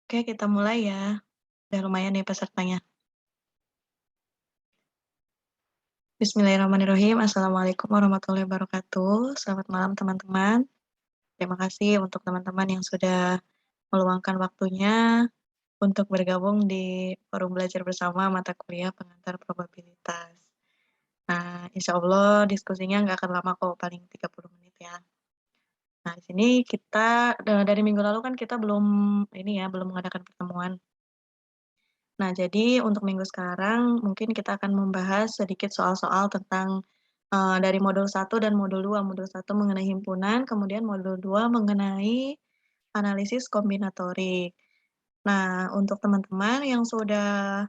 Oke, kita mulai ya. Udah lumayan nih pesertanya. Bismillahirrahmanirrahim. Assalamualaikum warahmatullahi wabarakatuh. Selamat malam teman-teman. Terima kasih untuk teman-teman yang sudah meluangkan waktunya untuk bergabung di forum belajar bersama mata kuliah pengantar probabilitas. Nah, insya Allah diskusinya nggak akan lama kok, paling 30 menit ya. Nah, di sini kita dari minggu lalu kan kita belum ini ya, belum mengadakan pertemuan. Nah, jadi untuk minggu sekarang mungkin kita akan membahas sedikit soal-soal tentang, dari modul 1 dan modul 2. Modul 1 mengenai himpunan, kemudian modul 2 mengenai analisis kombinatorik. Nah, untuk teman-teman yang sudah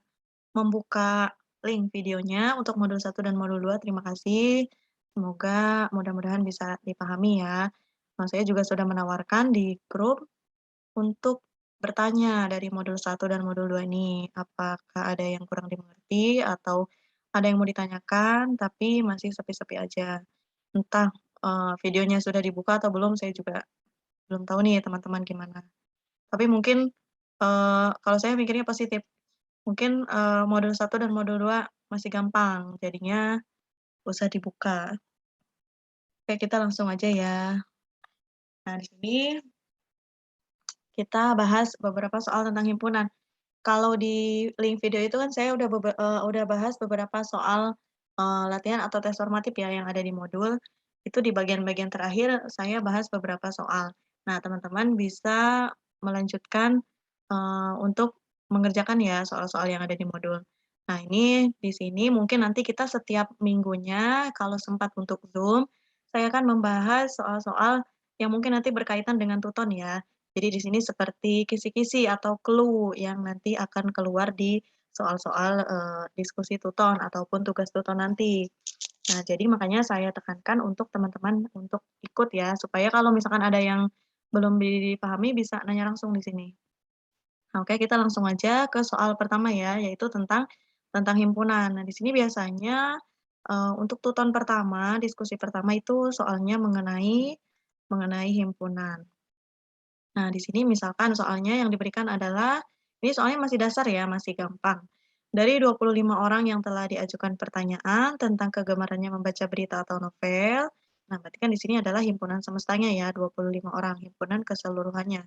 membuka link videonya untuk modul 1 dan modul 2, terima kasih. Semoga mudah-mudahan bisa dipahami ya. Saya juga sudah menawarkan di grup untuk bertanya dari modul 1 dan modul 2 ini, apakah ada yang kurang dimengerti atau ada yang mau ditanyakan tapi masih sepi-sepi aja. Entah, videonya sudah dibuka atau belum, saya juga belum tahu nih teman-teman gimana. Tapi mungkin, kalau saya mikirnya positif, mungkin, modul 1 dan modul 2 masih gampang, jadinya usah dibuka. Oke, kita langsung aja ya. Nah, di sini kita bahas beberapa soal tentang himpunan. Kalau di link video itu kan saya udah bahas beberapa soal, latihan atau tes formatif ya yang ada di modul, itu di bagian-bagian terakhir saya bahas beberapa soal. Nah, teman-teman bisa melanjutkan, untuk mengerjakan ya soal-soal yang ada di modul. Nah, ini di sini mungkin nanti kita setiap minggunya kalau sempat untuk Zoom, saya akan membahas soal-soal yang mungkin nanti berkaitan dengan tuton ya. Jadi di sini seperti kisi-kisi atau clue yang nanti akan keluar di soal-soal, diskusi tuton ataupun tugas tuton nanti. Nah, jadi makanya saya tekankan untuk teman-teman untuk ikut ya, supaya kalau misalkan ada yang belum dipahami bisa nanya langsung di sini. Nah, oke, kita langsung aja ke soal pertama ya, yaitu tentang himpunan. Nah, di sini biasanya, untuk tuton pertama, diskusi pertama itu soalnya mengenai himpunan. Nah, di sini misalkan soalnya yang diberikan adalah, ini soalnya masih dasar ya, masih gampang. Dari 25 orang yang telah diajukan pertanyaan tentang kegemarannya membaca berita atau novel, nah berarti kan di sini adalah himpunan semestanya ya, 25 orang, himpunan keseluruhannya.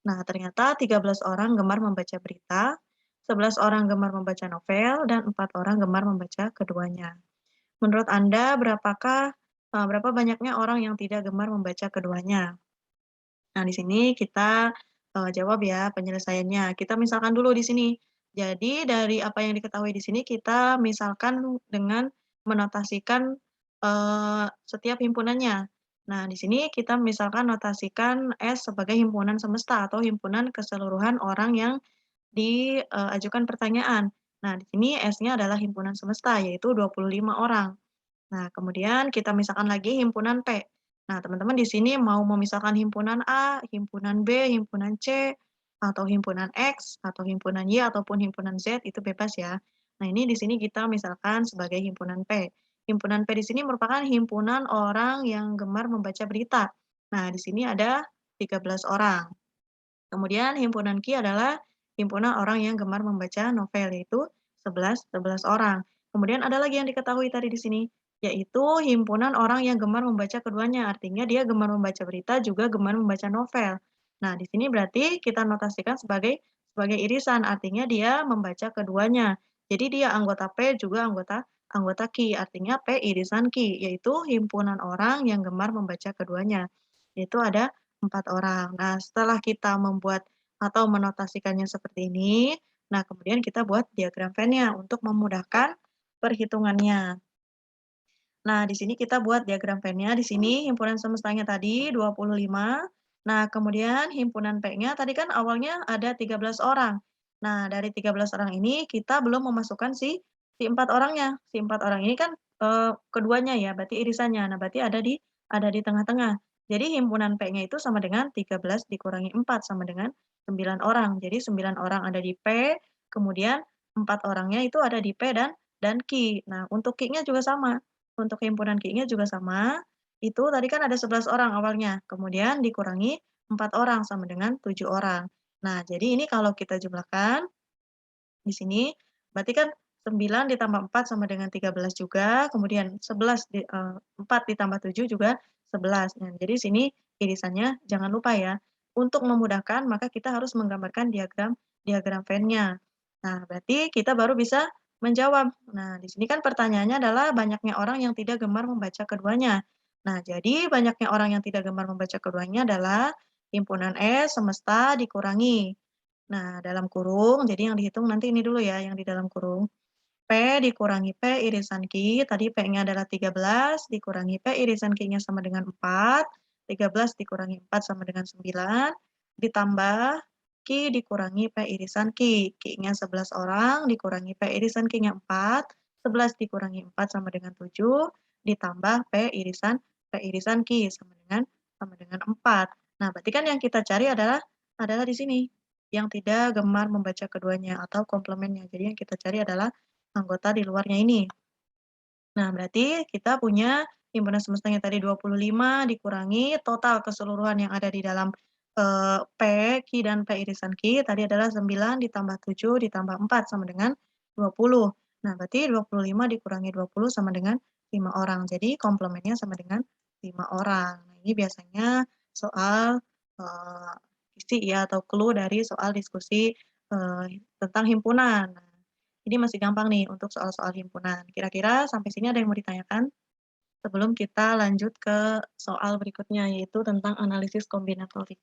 Nah, ternyata 13 orang gemar membaca berita, 11 orang gemar membaca novel, dan 4 orang gemar membaca keduanya. Menurut Anda, berapa banyaknya orang yang tidak gemar membaca keduanya? Nah, di sini kita, jawab ya penyelesaiannya. Kita misalkan dulu di sini. Jadi dari apa yang diketahui di sini kita misalkan dengan menotasikan, setiap himpunannya. Nah, di sini kita misalkan notasikan S sebagai himpunan semesta atau himpunan keseluruhan orang yang diajukan pertanyaan. Nah, di sini S-nya adalah himpunan semesta, yaitu 25 orang. Nah, kemudian kita misalkan lagi himpunan P. Nah, teman-teman di sini mau memisahkan himpunan A, himpunan B, himpunan C, atau himpunan X, atau himpunan Y, ataupun himpunan Z, itu bebas ya. Nah, ini di sini kita misalkan sebagai himpunan P. Himpunan P di sini merupakan himpunan orang yang gemar membaca berita. Nah, di sini ada 13 orang. Kemudian himpunan Q adalah himpunan orang yang gemar membaca novel, yaitu 11 orang. Kemudian ada lagi yang diketahui tadi di sini, yaitu himpunan orang yang gemar membaca keduanya, artinya dia gemar membaca berita juga gemar membaca novel. Nah, di sini berarti kita notasikan sebagai irisan, artinya dia membaca keduanya. Jadi dia anggota P juga anggota anggota Q, artinya P irisan Q, yaitu himpunan orang yang gemar membaca keduanya. Yaitu ada 4 orang. Nah, setelah kita membuat atau menotasikannya seperti ini, nah kemudian kita buat diagram Venn-nya untuk memudahkan perhitungannya. Nah, di sini kita buat diagram Venn-nya, di sini himpunan semestanya tadi 25. Nah, kemudian himpunan P-nya tadi kan awalnya ada 13 orang. Nah, dari 13 orang ini kita belum memasukkan si 4 orangnya. Si 4 orang ini kan, keduanya ya, berarti irisannya. Nah, berarti ada di tengah-tengah. Jadi himpunan P-nya itu sama dengan 13 dikurangi 4 sama dengan 9 orang. Jadi 9 orang ada di P, kemudian 4 orangnya itu ada di P dan Q. Nah, untuk Q-nya juga sama. Untuk himpunan Q-nya juga sama, itu tadi kan ada 11 orang awalnya, kemudian dikurangi 4 orang sama dengan 7 orang. Nah, jadi ini kalau kita jumlahkan di sini, berarti kan 9 ditambah 4 sama dengan 13 juga, kemudian 4 ditambah 7 juga 11. Nah, jadi sini irisannya jangan lupa ya, untuk memudahkan maka kita harus menggambarkan diagram diagram Venn-nya. Nah, berarti kita baru bisa menjawab. Nah, di sini kan pertanyaannya adalah banyaknya orang yang tidak gemar membaca keduanya. Nah, jadi banyaknya orang yang tidak gemar membaca keduanya adalah himpunan S semesta dikurangi. Nah, dalam kurung, jadi yang dihitung nanti ini dulu ya, yang di dalam kurung. P dikurangi P irisan Q, tadi P-nya adalah 13, dikurangi P irisan Q-nya sama dengan 4, 13 dikurangi 4 sama dengan 9, ditambah Q dikurangi P irisan Q. Q-nya 11 orang, dikurangi P irisan Q-nya 4, 11 dikurangi 4 sama dengan 7, ditambah P irisan Q sama dengan 4. Nah, berarti kan yang kita cari adalah di sini yang tidak gemar membaca keduanya atau komplemennya. Jadi yang kita cari adalah anggota di luarnya ini. Nah, berarti kita punya himpunan semestanya tadi 25 dikurangi total keseluruhan yang ada di dalam P, Q, dan P irisan Q tadi adalah 9 ditambah 7 ditambah 4 sama dengan 20. Nah, berarti 25 dikurangi 20 sama dengan 5 orang. Jadi komplemennya sama dengan 5 orang. Nah, ini biasanya soal isi ya atau clue dari soal diskusi tentang himpunan. Nah, ini masih gampang nih untuk soal-soal himpunan. Kira-kira sampai sini ada yang mau ditanyakan? Sebelum kita lanjut ke soal berikutnya, yaitu tentang analisis kombinatorik.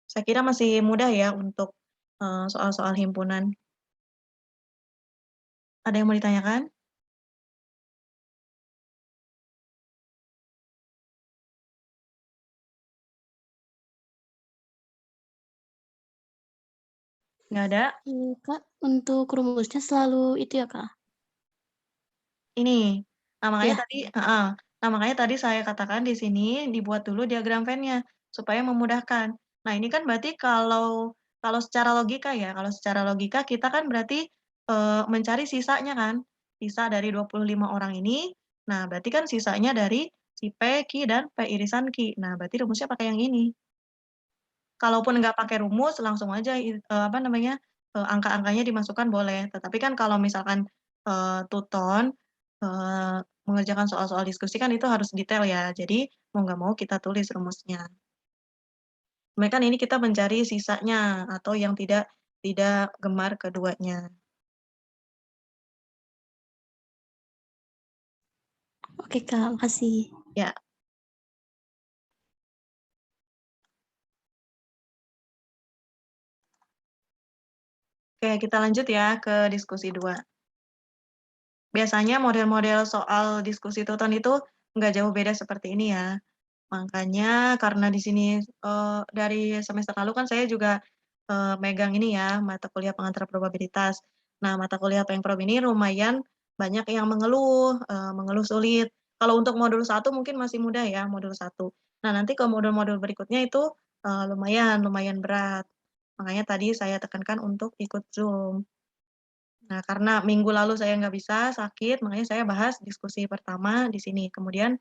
Saya kira masih mudah ya untuk soal-soal himpunan. Ada yang mau ditanyakan? Nggak ada? Kak, untuk rumusnya selalu itu ya, Kak? Ini. Nah, makanya Ya. tadi Nah, makanya tadi saya katakan di sini dibuat dulu diagram Venn-nya, supaya memudahkan. Nah, ini kan berarti kalau kalau secara logika ya, kalau secara logika kita kan berarti, mencari sisanya kan, sisa dari 25 orang ini, nah berarti kan sisanya dari si P, Q, dan P irisan Q. Nah, berarti rumusnya pakai yang ini. Kalaupun nggak pakai rumus, langsung aja apa namanya, angka-angkanya dimasukkan boleh. Tetapi kan kalau misalkan, tuton, mengerjakan soal-soal diskusi kan itu harus detail ya. Jadi mau nggak mau kita tulis rumusnya. Cuma kan ini kita mencari sisanya atau yang tidak tidak gemar keduanya. Oke, Kak, makasih. Ya, oke kita lanjut ya ke diskusi 2. Biasanya model-model soal diskusi tuton itu nggak jauh beda seperti ini ya. Makanya karena di sini, dari semester lalu kan saya juga, megang ini ya, mata kuliah pengantar probabilitas. Nah, mata kuliah Pengprob ini lumayan banyak yang mengeluh sulit. Kalau untuk modul 1 mungkin masih mudah ya, modul 1. Nah, nanti ke modul-modul berikutnya itu, lumayan lumayan berat. Makanya tadi saya tekankan untuk ikut Zoom. Nah, karena minggu lalu saya nggak bisa, sakit, makanya saya bahas diskusi pertama di sini. Kemudian,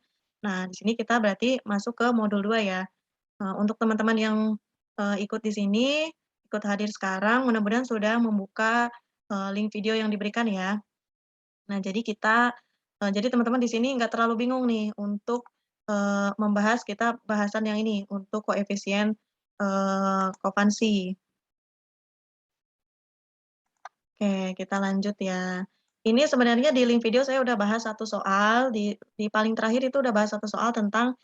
nah di sini kita berarti masuk ke modul 2 ya. Untuk teman-teman yang, ikut di sini, ikut hadir sekarang, mudah-mudahan sudah membuka, link video yang diberikan ya. Nah, jadi teman-teman di sini nggak terlalu bingung nih untuk, membahas kita bahasan yang ini, untuk koefisien, Kovansi. Oke, kita lanjut ya. Ini sebenarnya di link video saya udah bahas satu soal, di paling terakhir itu udah bahas satu soal tentang,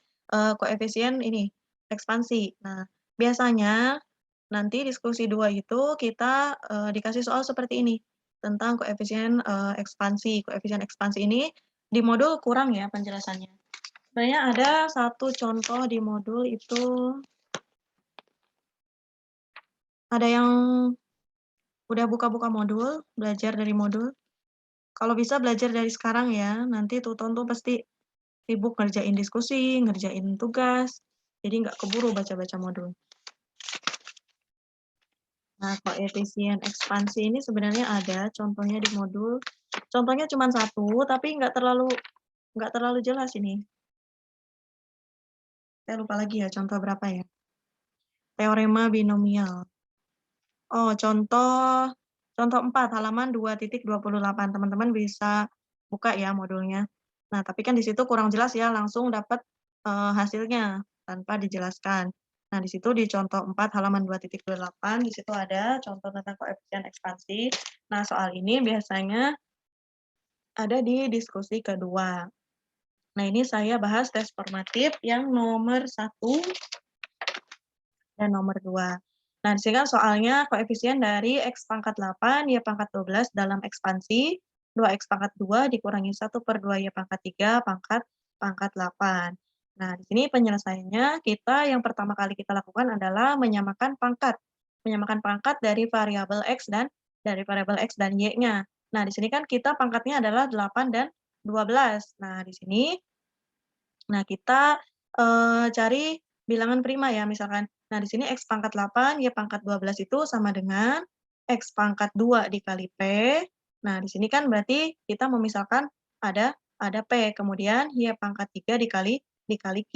koefisien ini, ekspansi. Nah, biasanya nanti diskusi 2 itu kita, dikasih soal seperti ini, tentang koefisien, ekspansi. Koefisien ekspansi ini di modul kurang ya penjelasannya. Sebenarnya ada satu contoh di modul itu ada yang udah buka-buka modul, belajar dari modul. Kalau bisa belajar dari sekarang ya, nanti tuton tuh pasti sibuk ngerjain diskusi, ngerjain tugas, jadi nggak keburu baca-baca modul. Nah, koefisien ekspansi ini sebenarnya ada contohnya di modul. Contohnya cuma satu, tapi nggak terlalu jelas ini. Saya lupa lagi ya contoh berapa ya. teorema binomial. Oh, contoh contoh 4 halaman 2.28. Teman-teman bisa buka ya modulnya. Nah, tapi kan di situ kurang jelas ya, langsung dapat, hasilnya tanpa dijelaskan. Nah, di situ di contoh 4 halaman 2.28 di situ ada contoh tentang koefisien ekspansi. Nah, soal ini biasanya ada di diskusi kedua. Nah, ini saya bahas tes formatif yang nomor 1 dan nomor 2. Nah, di sini kan soalnya koefisien dari X pangkat 8, Y pangkat 12 dalam ekspansi, 2X pangkat 2 dikurangi 1/2 Y pangkat 3 pangkat 8. Nah, di sini penyelesaiannya yang pertama kali kita lakukan adalah menyamakan pangkat. Menyamakan pangkat dari variabel X dan Y-nya. Nah, di sini kan kita pangkatnya adalah 8 dan 12. Nah, di sini kita, cari bilangan prima ya misalkan. Nah di sini X pangkat 8, Y pangkat 12 itu sama dengan X pangkat 2 dikali P. Nah di sini kan berarti kita memisahkan ada P, kemudian Y pangkat 3 dikali Q.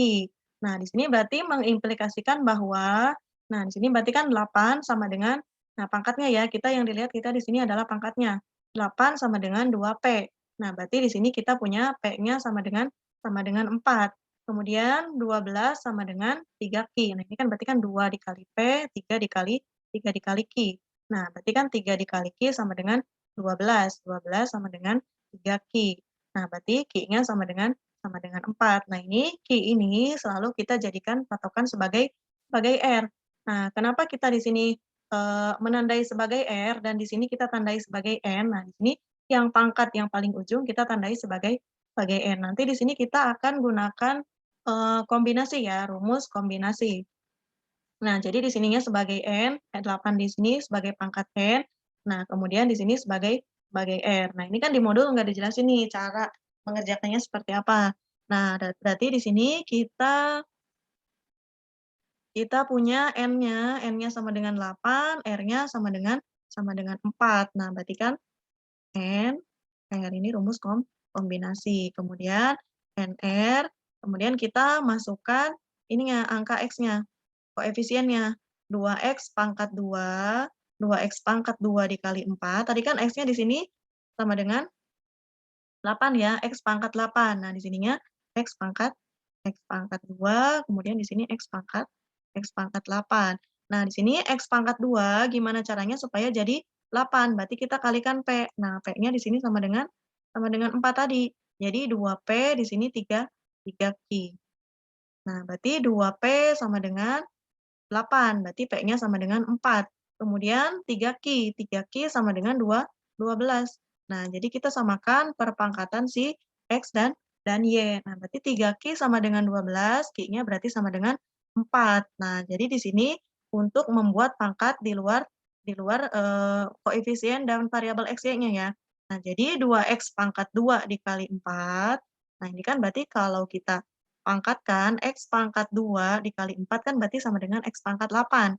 Nah di sini berarti mengimplikasikan bahwa, nah di sini berarti kan 8 sama dengan, nah pangkatnya ya, yang dilihat kita di sini adalah pangkatnya. 8 sama dengan 2P. Nah berarti di sini kita punya P-nya sama dengan 4. Kemudian 12 sama dengan 3Q. Nah, ini kan berarti kan 2 dikali P, 3 dikali Q. Nah, berarti kan 3 dikali Q sama dengan 12. 12 sama dengan 3Q. Nah, berarti Q-nya sama dengan 4. Nah, ini Q ini selalu kita jadikan patokan sebagai R. Nah, kenapa kita di sini menandai sebagai R dan di sini kita tandai sebagai N? Nah, di sini yang pangkat yang paling ujung kita tandai sebagai N. Nanti di sini kita akan gunakan, kombinasi ya, rumus kombinasi. Nah, jadi di sininya sebagai N, 8 di sini sebagai pangkat N, nah kemudian di sini sebagai R. Nah, ini kan di modul nggak dijelasin nih cara mengerjakannya seperti apa. Nah, berarti di sini kita punya N-nya sama dengan 8, R-nya sama dengan 4. Nah, berarti kan N, R ini rumus kombinasi. Kemudian NR, kemudian kita masukkan ininya, angka X-nya, koefisiennya. 2X pangkat 2, 2X pangkat 2 dikali 4. Tadi kan X-nya di sini sama dengan 8 ya, X pangkat 8. Nah, di sininya X pangkat 2, kemudian di sini X pangkat 8. Nah, di sini X pangkat 2 gimana caranya supaya jadi 8? Berarti kita kalikan P. Nah, P-nya di sini sama dengan 4 tadi. Jadi 2P di sini 3Q. Nah, berarti 2P sama dengan 8, berarti P-nya sama dengan 4. Kemudian 3Q sama dengan 12. Nah, jadi kita samakan perpangkatan si X dan Y. Nah, berarti 3Q sama dengan 12, Q-nya berarti sama dengan 4. Nah, jadi di sini untuk membuat pangkat di luar koefisien dan variabel X, Y-nya ya. Nah, jadi 2X pangkat 2 dikali 4, nah ini kan berarti kalau kita pangkatkan X pangkat 2 dikali 4 kan berarti sama dengan X pangkat 8.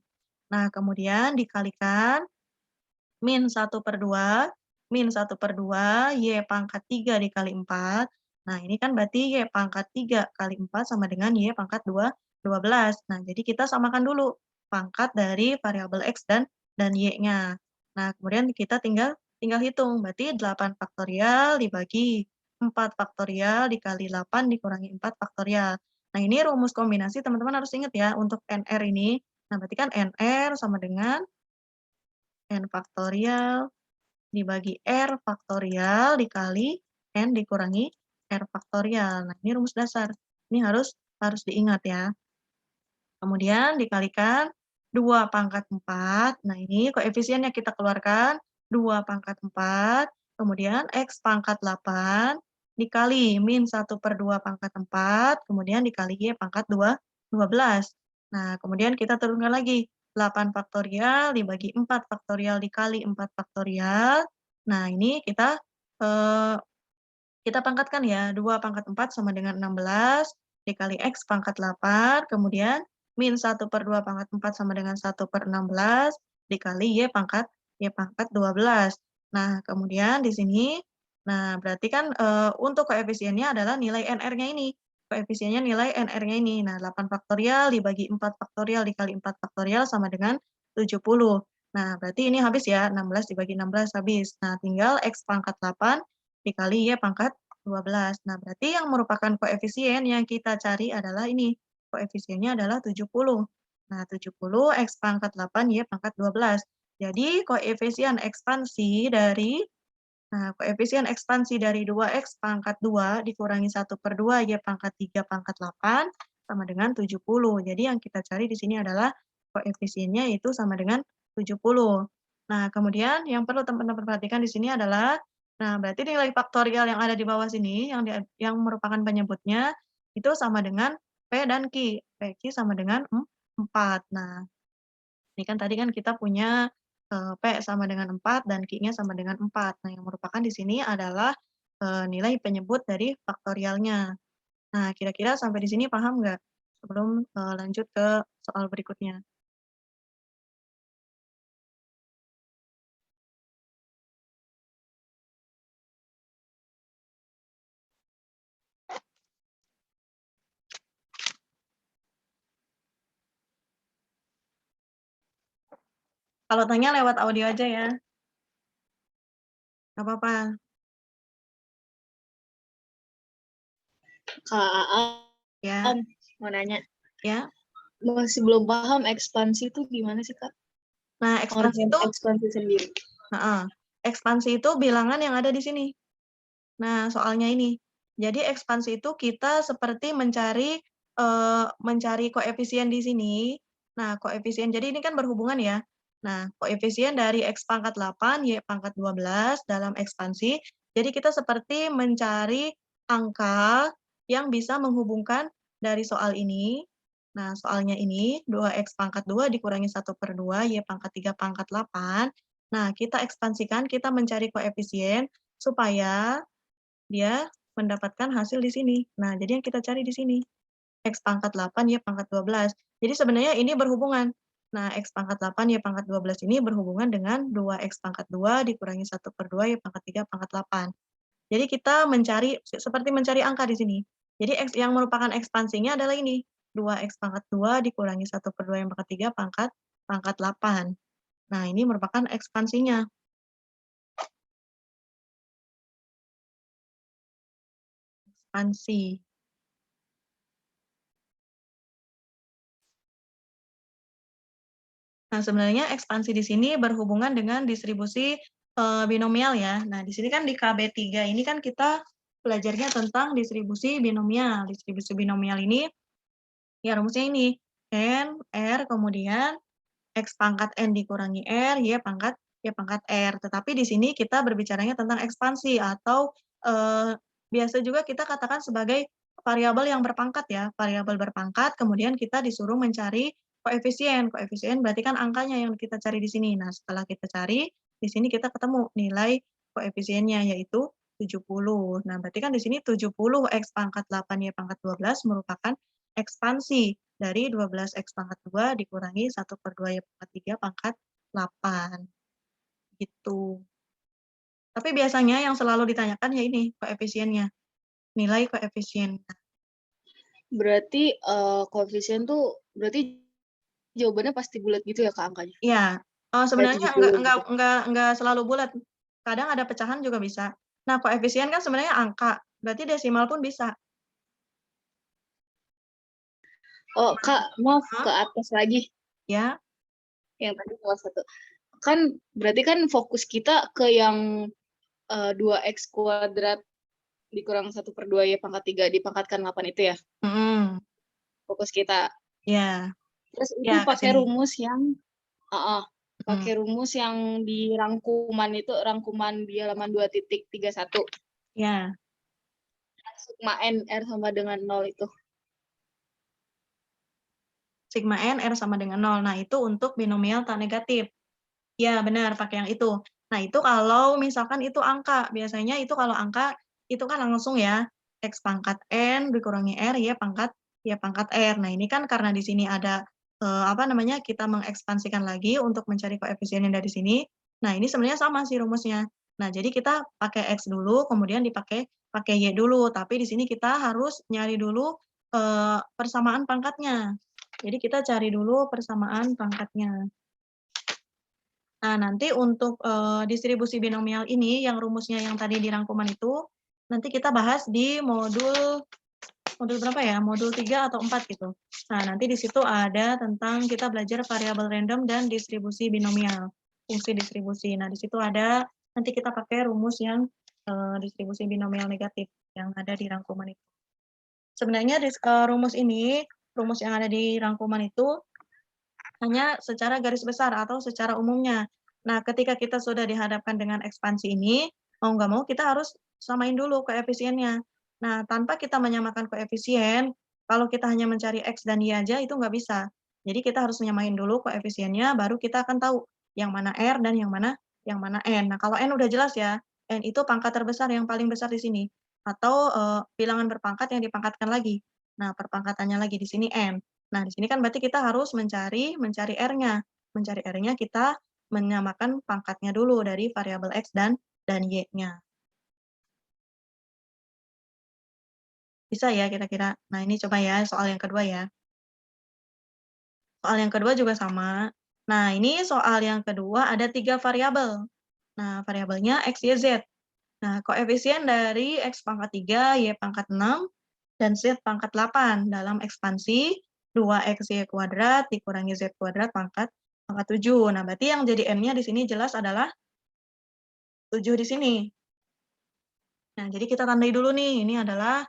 Nah, kemudian dikalikan min 1/2 Y pangkat 3 dikali 4. Nah, ini kan berarti Y pangkat 3 kali 4 sama dengan Y pangkat 12. Nah, jadi kita samakan dulu pangkat dari variabel X dan Y-nya. Nah, kemudian kita tinggal hitung, berarti 8 faktorial dibagi 4 faktorial dikali 8 dikurangi 4 faktorial. Nah, ini rumus kombinasi teman-teman harus ingat ya untuk NR ini. Nah, berarti kan NR sama dengan N faktorial dibagi R faktorial dikali N dikurangi R faktorial. Nah, ini rumus dasar. Ini harus diingat ya. Kemudian dikalikan 2 pangkat 4. Nah, ini koefisiennya kita keluarkan 2 pangkat 4, kemudian X pangkat 8 dikali min 1/2 pangkat 4, kemudian dikali Y pangkat 12. Nah, kemudian kita turunkan lagi 8 faktorial dibagi 4 faktorial dikali 4 faktorial. Nah, ini kita pangkatkan ya, 2 pangkat 4 sama dengan 16 dikali X pangkat 8, kemudian min 1/2 pangkat 4 sama dengan 1/16 dikali Y pangkat 12. Nah, kemudian di sini, nah berarti kan, untuk koefisiennya adalah nilai NR-nya ini. koefisiennya nilai NR-nya ini. Nah, 8 faktorial dibagi 4 faktorial dikali 4 faktorial sama dengan 70. Nah, berarti ini habis ya, 16 dibagi 16 habis. Nah, tinggal X pangkat 8 dikali Y pangkat 12. Nah, berarti yang merupakan koefisien yang kita cari adalah ini. Koefisiennya adalah 70. Nah, 70 X pangkat 8 Y pangkat 12. Jadi, koefisien ekspansi dari koefisien ekspansi dari 2X pangkat 2 dikurangi 1/2 Y pangkat 3 pangkat 8 sama dengan 70. Jadi yang kita cari di sini adalah koefisiennya itu sama dengan 70. Nah, kemudian yang perlu teman-teman perhatikan di sini adalah, nah berarti nilai faktorial yang ada di bawah sini, yang merupakan penyebutnya, itu sama dengan P dan Q. P sama dengan 4. Nah, ini kan tadi kan kita punya P sama dengan 4 dan Q-nya sama dengan 4. Nah, yang merupakan di sini adalah nilai penyebut dari faktorialnya. Nah, kira-kira sampai di sini paham nggak? Sebelum lanjut ke soal berikutnya. Kalau tanya lewat audio aja ya. Nggak apa-apa. Kak Aa, Ya, mau nanya. ya. Masih belum paham ekspansi itu gimana sih, Kak? Nah, ekspansi Pengertian itu, ekspansi sendiri. ekspansi itu bilangan yang ada di sini. Nah, soalnya ini. Jadi ekspansi itu kita seperti mencari koefisien di sini. Nah, koefisien jadi ini kan berhubungan ya. Nah, koefisien dari X pangkat 8, Y pangkat 12 dalam ekspansi. Jadi kita seperti mencari angka yang bisa menghubungkan dari soal ini. Nah, soalnya ini 2X pangkat 2 dikurangi 1/2, Y pangkat 3 pangkat 8. Nah, kita ekspansikan, kita mencari koefisien supaya dia mendapatkan hasil di sini. Nah, jadi yang kita cari di sini, X pangkat 8, Y pangkat 12. Jadi sebenarnya ini berhubungan. Nah, X pangkat 8, Y pangkat 12 ini berhubungan dengan 2X pangkat 2 dikurangi 1/2, Y pangkat 3 pangkat 8. Jadi kita mencari, seperti mencari angka di sini. Jadi X yang merupakan ekspansinya adalah ini, 2X pangkat 2 dikurangi 1/2 Y pangkat 3 pangkat 8. Nah, ini merupakan ekspansinya. Ekspansi. Nah, sebenarnya ekspansi di sini berhubungan dengan distribusi binomial ya. Nah, di sini kan di KB3 ini kan kita belajarnya tentang distribusi binomial. Distribusi binomial ini ya rumusnya ini, N, R, kemudian X pangkat N dikurangi R, Y pangkat R. Tetapi di sini kita berbicaranya tentang ekspansi atau biasa juga kita katakan sebagai variabel yang berpangkat ya, variabel berpangkat, kemudian kita disuruh mencari koefisien. Koefisien berarti kan angkanya yang kita cari di sini. Nah, setelah kita cari, di sini kita ketemu nilai koefisiennya yaitu 70. Nah, berarti kan di sini 70 X pangkat 8 Y pangkat 12 merupakan ekspansi dari 12 X pangkat 2 dikurangi 1/2 Y pangkat 3 pangkat 8. Gitu. Tapi biasanya yang selalu ditanyakan ya ini, koefisiennya. Nilai koefisien. Berarti koefisien tuh berarti jawabannya pasti bulat gitu ya, Kak, angkanya? Iya. Kayak Sebenarnya 70 gitu. enggak selalu bulat. Kadang ada pecahan juga bisa. Nah, koefisien kan sebenarnya angka, berarti desimal pun bisa. Oh, Kak, maaf Hah? ke atas lagi. Ya. Yang tadi salah satu. Kan berarti kan fokus kita ke yang 2X kuadrat dikurang 1/2 Y pangkat 3 dipangkatkan 8 itu ya, Mm-mm. fokus kita. Ya. Terus itu Ya, ke pakai sini. rumus yang Mm. pakai rumus yang di rangkuman itu, rangkuman di halaman 2.31. Ya. Sigma N R sama dengan 0 itu. Sigma N, R sama dengan 0. Nah, itu untuk binomial tak negatif. Ya, benar, pakai yang itu. Nah, itu kalau misalkan itu angka. Biasanya itu kalau angka, itu kan langsung ya, X pangkat N dikurangi R, Y pangkat R. Nah, ini kan karena di sini ada, kita mengekspansikan lagi untuk mencari koefisien yang dari sini. Nah, ini sebenarnya sama sih rumusnya. Nah, jadi kita pakai X dulu, kemudian dipakai pakai Y dulu, tapi di sini kita harus nyari dulu, persamaan pangkatnya. Jadi kita cari dulu persamaan pangkatnya. Nah, nanti untuk, distribusi binomial ini yang rumusnya yang tadi di rangkuman itu, nanti kita bahas di modul berapa ya? Modul 3 atau 4 gitu. Nah, nanti di situ ada tentang kita belajar variabel random dan distribusi binomial, fungsi distribusi. Nah, di situ ada nanti kita pakai rumus yang, distribusi binomial negatif yang ada di rangkuman itu. Sebenarnya rumus yang ada di rangkuman itu hanya secara garis besar atau secara umumnya. Nah, ketika kita sudah dihadapkan dengan ekspansi ini, mau nggak mau kita harus samain dulu koefisiennya. Nah, tanpa kita menyamakan koefisien, kalau kita hanya mencari X dan Y aja itu nggak bisa. Jadi kita harus menyamain dulu koefisiennya, baru kita akan tahu yang mana R dan yang mana N. Nah, kalau N udah jelas ya, N itu pangkat terbesar yang paling besar di sini. Atau bilangan berpangkat yang dipangkatkan lagi. Nah, perpangkatannya lagi di sini N. Nah, di sini kan berarti kita harus mencari R-nya. Mencari R-nya kita menyamakan pangkatnya dulu dari variabel X dan Y-nya. Bisa ya kira-kira? Nah, ini coba ya soal yang kedua ya. Soal yang kedua juga sama. Nah, ini soal yang kedua ada 3 variabel. Nah, variabelnya X, Y, Z. Nah, koefisien dari X pangkat 3, Y pangkat 6, dan Z pangkat 8 dalam ekspansi 2XY kuadrat dikurangi Z kuadrat pangkat 7. Nah, berarti yang jadi N-nya di sini jelas adalah 7 di sini. Nah, jadi kita tandai dulu nih, ini adalah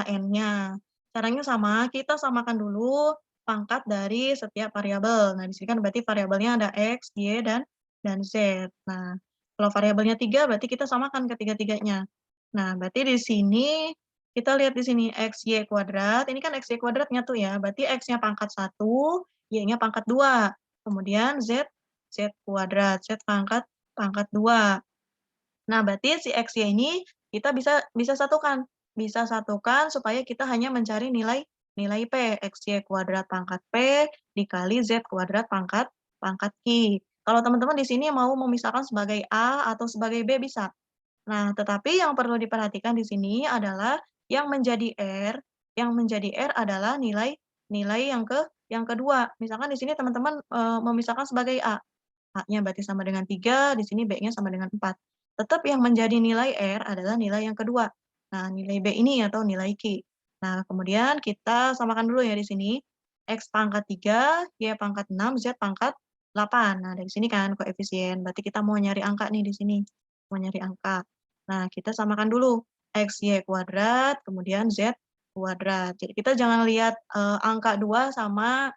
N-nya. Caranya sama, kita samakan dulu pangkat dari setiap variabel. Nah, di sini kan berarti variabelnya ada X, Y, dan Z. Nah, kalau variabelnya 3, berarti kita samakan ketiga-tiganya. Nah, berarti di sini, kita lihat di sini X, Y kuadrat, ini kan X, Y kuadrat nyatu ya, berarti X-nya pangkat 1, Y-nya pangkat 2. Kemudian Z kuadrat, Z pangkat 2. Nah, berarti si X-Y ini kita bisa satukan. Bisa satukan supaya kita hanya mencari nilai P, XY kuadrat pangkat P dikali Z kuadrat pangkat Q. Kalau teman-teman di sini mau memisahkan sebagai A atau sebagai B bisa. Nah, tetapi yang perlu diperhatikan di sini adalah yang menjadi R adalah nilai yang kedua. Misalkan di sini teman-teman memisahkan sebagai A. A-nya berarti sama dengan 3, di sini B-nya sama dengan 4. Tetap yang menjadi nilai R adalah nilai yang kedua. Nah, nilai B ini atau nilai Q. Nah, kemudian kita samakan dulu ya di sini. X pangkat 3, Y pangkat 6, Z pangkat 8. Nah, dari sini kan koefisien. Berarti kita mau nyari angka nih di sini. Mau nyari angka. Nah, kita samakan dulu. X, Y kuadrat, kemudian Z kuadrat. Jadi kita jangan lihat angka 2 sama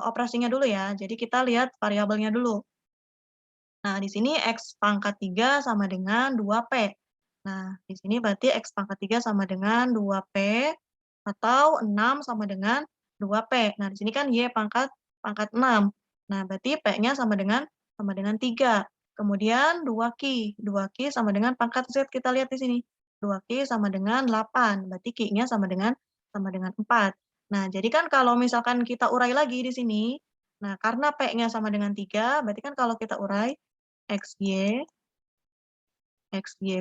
operasinya dulu ya. Jadi kita lihat variabelnya dulu. Nah, di sini X pangkat 3 sama dengan 2P. Nah, di sini berarti X pangkat 3 sama dengan 2P atau 6 sama dengan 2P. Nah, di sini kan Y pangkat 6. Nah, berarti P-nya sama dengan 3. Kemudian 2Q. 2Q sama dengan pangkat Z kita lihat di sini. 2Q sama dengan 8. Berarti Q-nya sama dengan 4. Nah, jadi kan kalau misalkan kita urai lagi di sini, nah karena P-nya sama dengan 3, berarti kan kalau kita urai XY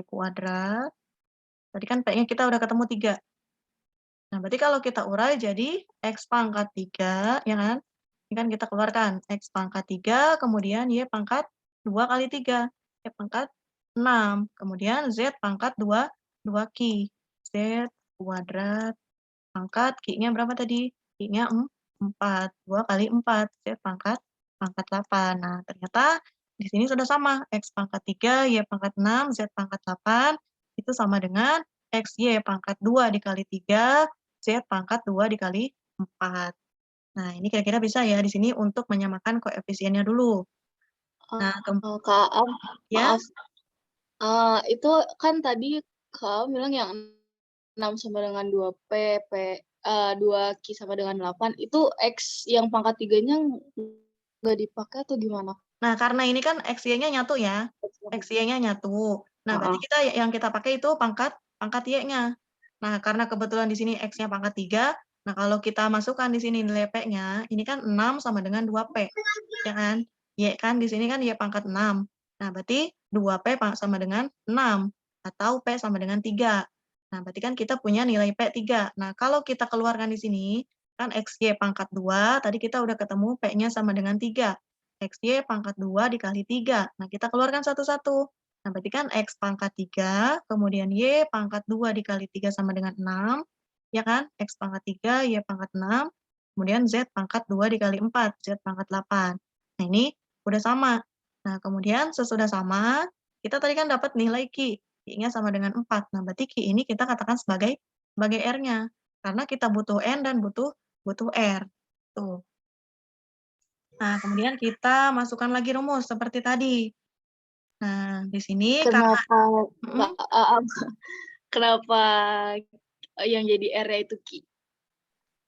kuadrat, tadi kan P-nya kita udah ketemu 3. Nah, berarti kalau kita urai jadi X pangkat 3, ya kan? Ini kan kita keluarkan, X pangkat 3, kemudian Y pangkat 2 kali 3, Y pangkat 6, kemudian Z pangkat 2Q. Z kuadrat pangkat, Q-nya berapa tadi? Q-nya 4, 2 kali 4, Z pangkat 8. Nah, ternyata di sini sudah sama, X pangkat 3, Y pangkat 6, Z pangkat 8, itu sama dengan XY pangkat 2 dikali 3, Z pangkat 2 dikali 4. Nah, ini kira-kira bisa ya di sini untuk menyamakan koefisiennya dulu. Nah, Kak, ya, maaf. Itu kan tadi Kak bilang yang 6 sama dengan 2P, 2Q sama dengan 8, itu X yang pangkat 3-nya nggak dipakai atau gimana? nah karena ini kan XY-nya nyatu ya, XY-nya nyatu. Nah, berarti kita yang kita pakai itu pangkat Y-nya. Nah, karena kebetulan di sini X-nya pangkat 3, nah kalau kita masukkan di sini nilai P-nya, ini kan 6 sama dengan 2P, ya kan? Y kan di sini kan Y pangkat 6. Nah, berarti 2P sama dengan 6, atau P sama dengan 3. Nah, berarti kan kita punya nilai P 3. Nah, kalau kita keluarkan di sini, kan XY pangkat 2, tadi kita udah ketemu P-nya sama dengan 3. XY pangkat 2 dikali 3. Nah, kita keluarkan satu-satu. Nah, berarti kan X pangkat 3, kemudian Y pangkat 2 dikali 3 sama dengan 6, ya kan? X pangkat 3, Y pangkat 6, kemudian Z pangkat 2 dikali 4, Z pangkat 8. Nah, ini udah sama. Nah, kemudian sesudah sama, kita tadi kan dapat nilai Q. Q-nya sama dengan 4. Nah, berarti Q ini kita katakan sebagai R-nya. Karena kita butuh N dan butuh R. Tuh. Nah, kemudian kita masukkan lagi rumus seperti tadi. Nah, di sini karena Kenapa mhm, kenapa yang jadi R-nya itu Ki?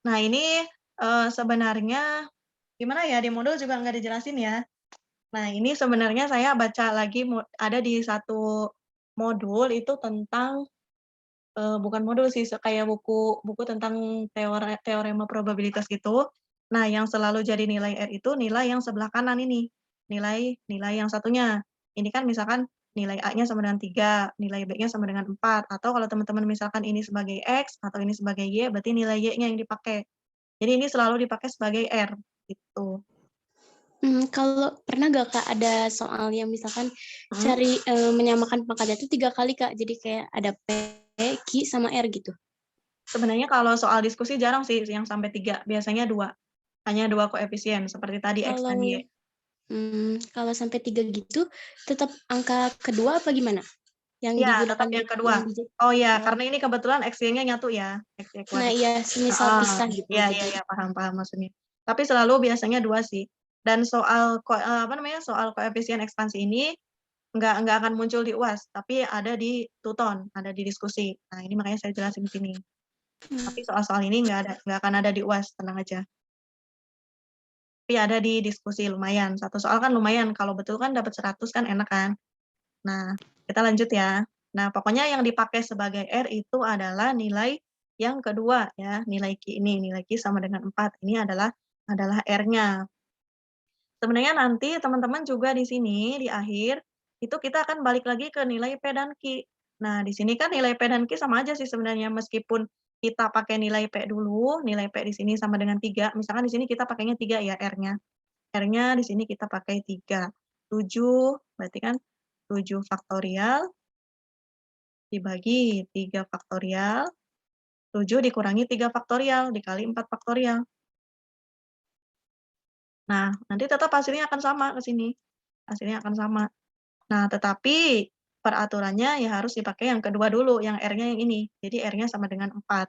nah ini, sebenarnya gimana ya, di modul juga nggak dijelasin ya. Nah, ini sebenarnya saya baca lagi ada di satu modul itu tentang bukan modul sih, kayak buku buku tentang teorema probabilitas gitu. Nah, yang selalu jadi nilai R itu nilai yang sebelah kanan ini, nilai yang satunya. Ini kan misalkan nilai A-nya sama dengan 3, nilai B-nya sama dengan 4, atau kalau teman-teman misalkan ini sebagai X atau ini sebagai Y, berarti nilai Y-nya yang dipakai. Jadi ini selalu dipakai sebagai R, gitu. Kalau pernah nggak Kak ada soal yang misalkan Mhm. cari, menyamakan pangkatnya itu 3 kali Kak, jadi kayak ada P, Q, sama R gitu? Sebenarnya kalau soal diskusi jarang sih yang sampai 3, biasanya 2. Hanya 2 koefisien, seperti tadi X dan Y. Kalau sampai 3 gitu, tetap angka kedua apa gimana? Yang Iya, digunakan tetap yang kedua. yang Oh iya, oh, karena ini kebetulan X-Y-nya nyatu ya, X-Y nah kuadrat. iya, semisal Heeh, pisah gitu, iya iya jadi iya, paham paham maksudnya. Tapi selalu biasanya 2 sih. Dan soal apa namanya, soal koefisien ekspansi ini nggak akan muncul di UAS, tapi ada di Tuton, ada di diskusi. Nah, ini makanya saya jelasin di sini. Tapi mmm, soal-soal ini nggak akan ada di UAS, tenang aja. Tapi ada di diskusi lumayan, satu soal kan lumayan, kalau betul kan dapat 100 kan enak kan. Nah, kita lanjut ya. Nah, pokoknya yang dipakai sebagai R itu adalah nilai yang kedua ya, nilai Q ini, nilai Q sama dengan 4. Ini adalah R-nya. Sebenarnya nanti teman-teman juga di sini, di akhir, itu kita akan balik lagi ke nilai P dan Q. Nah, di sini kan nilai P dan Q sama aja sih sebenarnya, meskipun kita pakai nilai P dulu, nilai P di sini sama dengan 3, misalkan di sini kita pakainya 3 ya R-nya. R-nya di sini kita pakai 3. 7, berarti kan 7 faktorial dibagi 3 faktorial, 7 dikurangi 3 faktorial, dikali 4 faktorial. Nah, nanti tetap hasilnya akan sama ke sini, hasilnya akan sama. Nah, tetapi peraturannya ya harus dipakai yang kedua dulu, yang R-nya yang ini. Jadi R-nya sama dengan 4.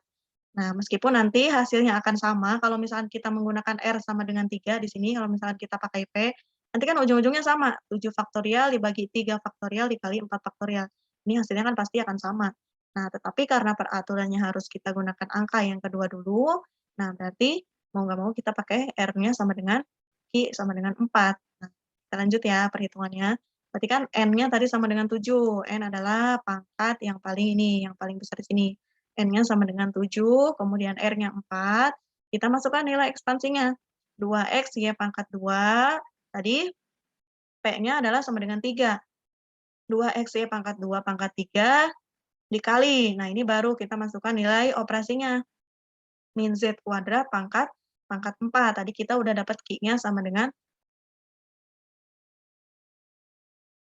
Nah, meskipun nanti hasilnya akan sama, kalau misalkan kita menggunakan R sama dengan 3 di sini, kalau misalkan kita pakai P, nanti kan ujung-ujungnya sama, 7 faktorial dibagi 3 faktorial dikali 4 faktorial. Ini hasilnya kan pasti akan sama. Nah, tetapi karena peraturannya harus kita gunakan angka yang kedua dulu, nah berarti mau nggak mau kita pakai R-nya sama dengan Q sama dengan 4. Nah, kita lanjut ya perhitungannya. Berarti kan N-nya tadi sama dengan 7. N adalah pangkat yang paling ini, yang paling besar di sini. N-nya sama dengan 7, kemudian R-nya 4, kita masukkan nilai ekspansinya. 2X Y pangkat 2, tadi P-nya adalah sama dengan 3. 2X Y pangkat 2 pangkat 3 dikali. Nah, ini baru kita masukkan nilai operasinya. Min Z kuadrat pangkat 4. Tadi kita udah dapat Q-nya sama dengan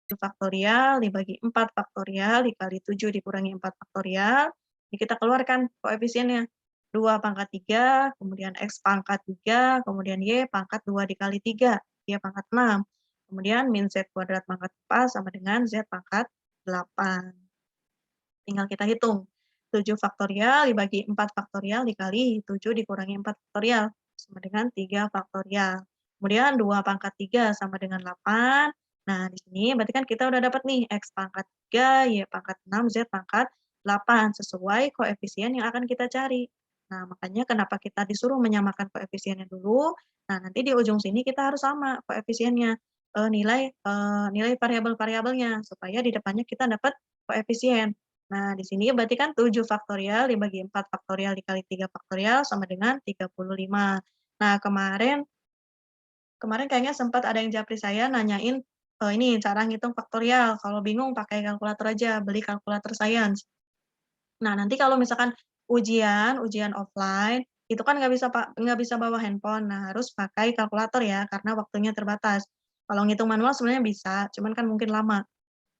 1 faktorial dibagi 4 faktorial dikali 7 dikurangi 4 faktorial. Ini kita keluarkan koefisiennya. 2 pangkat 3, kemudian X pangkat 3, kemudian Y pangkat 2 dikali 3, Y pangkat 6. Kemudian min Z kuadrat pangkat 4 sama dengan Z pangkat 8. Tinggal kita hitung. 7 faktorial dibagi 4 faktorial dikali 7 dikurangi 4 faktorial sama dengan 3 faktorial. Kemudian 2 pangkat 3 sama dengan 8. Nah, di sini berarti kan kita udah dapat nih X pangkat 3, Y pangkat 6, Z pangkat 8 sesuai koefisien yang akan kita cari. Nah, makanya kenapa kita disuruh menyamakan koefisiennya dulu. Nah, nanti di ujung sini kita harus sama koefisiennya, nilai variabel-variabelnya supaya di depannya kita dapat koefisien. Nah, di sini berarti kan 7 faktorial dibagi 4 faktorial dikali 3 faktorial sama dengan 35. Nah, kemarin kemarin kayaknya sempat ada yang japri saya nanyain, ini cara ngitung faktorial, kalau bingung pakai kalkulator aja, beli kalkulator sains. Nah, nanti kalau misalkan ujian offline, itu kan nggak bisa bawa handphone. Nah, harus pakai kalkulator ya, karena waktunya terbatas. Kalau ngitung manual sebenarnya bisa, cuman kan mungkin lama.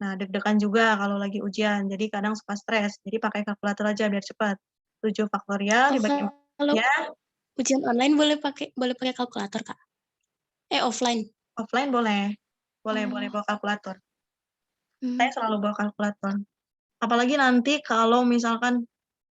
Nah, deg-degan juga kalau lagi ujian, jadi kadang suka stres. Jadi pakai kalkulator aja biar cepat. 7 faktorial Oh, dibagi kalau ya, ujian online boleh pakai kalkulator, Kak? Offline? offline boleh. Boleh Oh, bawa kalkulator. Saya mmm, selalu bawa kalkulator. Apalagi nanti kalau misalkan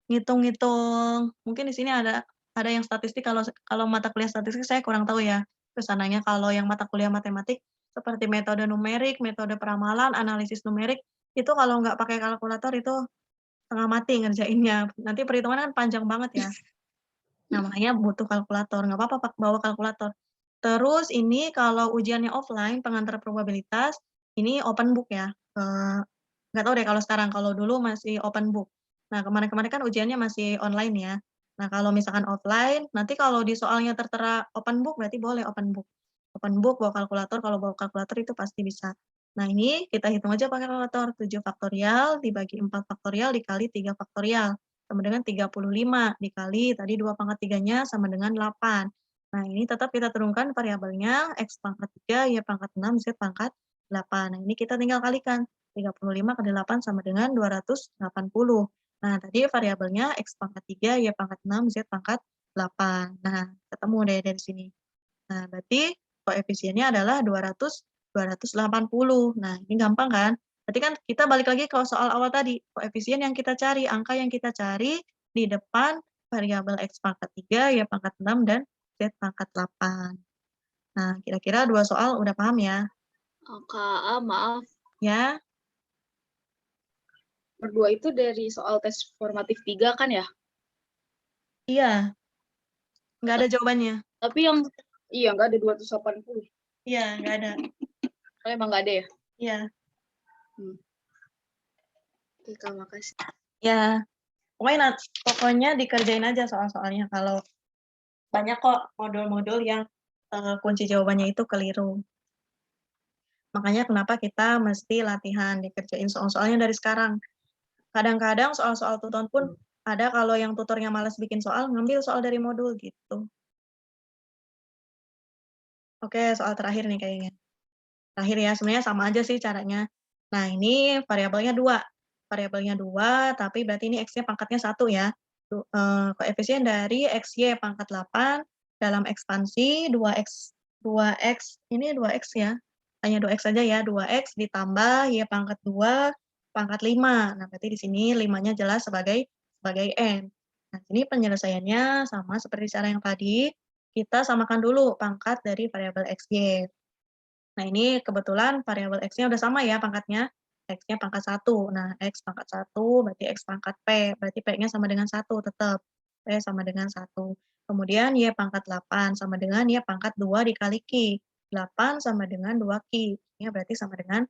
ngitung-ngitung, mungkin di sini ada yang statistik, kalau kalau mata kuliah statistik saya kurang tahu ya, ke sananya. Kalau yang mata kuliah matematik seperti metode numerik, metode peramalan, analisis numerik, itu kalau nggak pakai kalkulator itu setengah mati ngerjainnya. Nanti perhitungannya kan panjang banget ya. Nah, makanya butuh kalkulator, nggak apa-apa bawa kalkulator. Terus ini kalau ujiannya offline, pengantar probabilitas, ini open book ya, nggak tahu deh kalau sekarang, kalau dulu masih open book. Nah, kemarin-kemarin kan ujiannya masih online ya. Nah, kalau misalkan offline, nanti kalau di soalnya tertera open book, berarti boleh open book. Open book bawa kalkulator, kalau bawa kalkulator itu pasti bisa. Nah, ini kita hitung aja pakai kalkulator, 7 faktorial dibagi 4 faktorial dikali 3 faktorial, sama dengan 35, dikali tadi 2 pangkat 3-nya sama dengan 8. Nah, ini tetap kita turunkan variabelnya, X pangkat 3, Y pangkat 6, Z pangkat 8. Nah, ini kita tinggal kalikan. 35 ke 8 sama dengan 280. Nah, tadi variabelnya X pangkat 3, Y pangkat 6, Z pangkat 8. Nah, ketemu deh dari sini. Nah, berarti koefisiennya adalah 200, 280. Nah, ini gampang kan? Berarti kan kita balik lagi ke soal awal tadi, koefisien yang kita cari, angka yang kita cari di depan variabel X pangkat 3, Y pangkat 6, dan Z pangkat 8. Nah, kira-kira 2 soal udah paham ya? Kak, maaf. Ya? Berdua itu dari soal tes formatif 3 kan ya? Iya, nggak ada jawabannya. Tapi yang iya nggak ada 280. Iya, nggak ada. Oh, emang nggak ada ya? Iya. Hmm. Oke, Kak, makasih. Ya, pokoknya dikerjain aja soal-soalnya, kalau banyak kok modul-modul yang, kunci jawabannya itu keliru. Makanya kenapa kita mesti latihan, dikerjain soal-soalnya dari sekarang. Kadang-kadang soal-soal tutor pun ada kalau yang tutornya malas bikin soal, ngambil soal dari modul, gitu. Oke, soal terakhir nih kayaknya. Terakhir ya, sebenarnya sama aja sih caranya. Nah, ini variabelnya 2. Variabelnya 2, tapi berarti ini X-nya pangkatnya 1 ya. Koefisien dari XY pangkat 8 dalam ekspansi 2X, ini 2X ya, hanya 2X saja ya, 2X ditambah Y pangkat 2 pangkat 5. Nah, berarti di sini 5-nya jelas sebagai N. Nah, ini penyelesaiannya sama seperti cara yang tadi, kita samakan dulu pangkat dari variabel XY. Nah, ini kebetulan variabel X-nya udah sama ya pangkatnya, X-nya pangkat 1. Nah, X pangkat 1 berarti X pangkat P, berarti P-nya sama dengan 1 tetap, P sama dengan 1. Kemudian Y pangkat 8 sama dengan Y pangkat 2 dikali Q, 8 sama dengan 2Q, Q-nya berarti sama dengan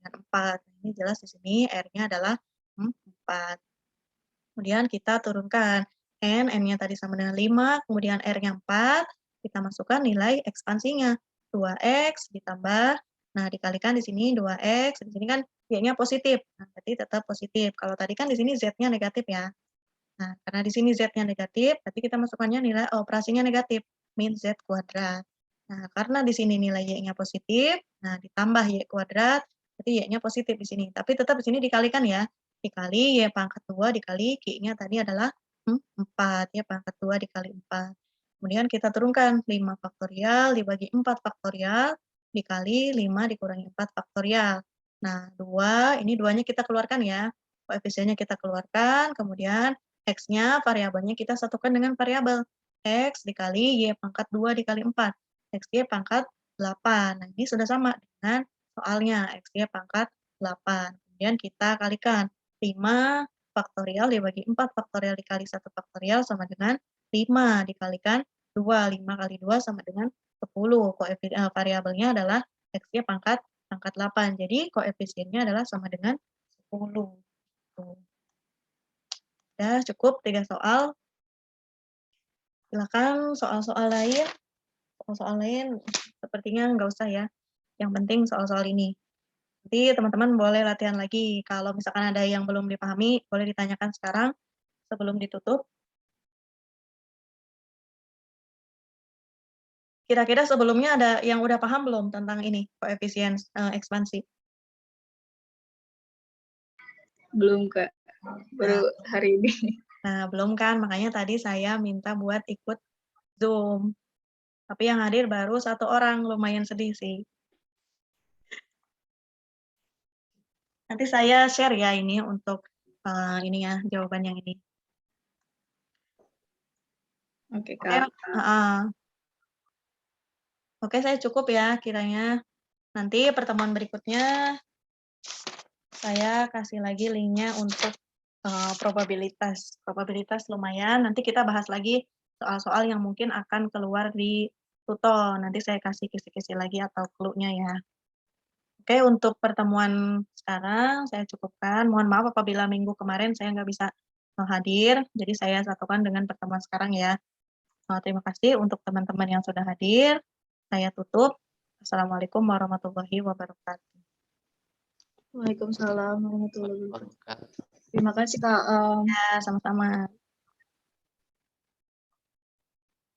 4. Ini jelas di sini R-nya adalah 4. Kemudian kita turunkan N-nya tadi sama dengan 5, kemudian R-nya 4, kita masukkan nilai ekspansinya. 2X ditambah, nah dikalikan di sini 2X, di sini kan Y-nya positif, nah berarti tetap positif. Kalau tadi kan di sini Z-nya negatif ya. Nah, karena di sini Z-nya negatif, berarti kita masukkannya nilai operasinya negatif, min Z kuadrat. Nah, karena di sini nilai Y-nya positif, nah ditambah Y kuadrat, berarti Y-nya positif di sini. Tapi tetap di sini dikalikan ya, dikali Y pangkat 2 dikali Q-nya tadi adalah 4, Y pangkat 2 dikali 4. Kemudian kita turunkan 5 faktorial dibagi 4 faktorial dikali 5 dikurangi 4 faktorial. Nah, 2, ini 2-nya kita keluarkan ya, koefisiennya kita keluarkan, kemudian X-nya variabelnya kita satukan dengan variabel X dikali Y pangkat 2 dikali 4, XY pangkat 8. Nah, ini sudah sama dengan soalnya, XY pangkat 8. Kemudian kita kalikan 5 faktorial dibagi 4 faktorial dikali 1 faktorial sama dengan 5 dikalikan 2, 5 kali 2 sama dengan 10. Variabelnya adalah XY pangkat 8. Jadi koefisiennya adalah sama dengan 10. Tuh. Udah cukup 3 soal. Silakan soal-soal lain. Soal-soal lain sepertinya nggak usah ya. Yang penting soal-soal ini. Nanti teman-teman boleh latihan lagi. Kalau misalkan ada yang belum dipahami, boleh ditanyakan sekarang sebelum ditutup. Kira-kira sebelumnya ada yang udah paham belum tentang ini, koefisien ekspansi? Belum, Kak. Baru hari ini. Nah, belum kan? Makanya tadi saya minta buat ikut Zoom. Tapi yang hadir baru 1 orang, lumayan sedih sih. Nanti saya share ya ini untuk ini ya, jawaban yang ini. Oke, Oke, Kak. Oke, saya cukup ya kiranya. Nanti pertemuan berikutnya saya kasih lagi linknya untuk probabilitas. Probabilitas lumayan, nanti kita bahas lagi soal-soal yang mungkin akan keluar di tuto. Nanti saya kasih kisi-kisi lagi atau clue-nya ya. Oke, untuk pertemuan sekarang saya cukupkan. Mohon maaf apabila minggu kemarin saya nggak bisa hadir, jadi saya satukan dengan pertemuan sekarang ya. Terima kasih untuk teman-teman yang sudah hadir. Saya tutup. Assalamualaikum warahmatullahi wabarakatuh. Waalaikumsalam warahmatullahi wabarakatuh. Wabarakatuh. Terima kasih, Kak. Ya, sama-sama.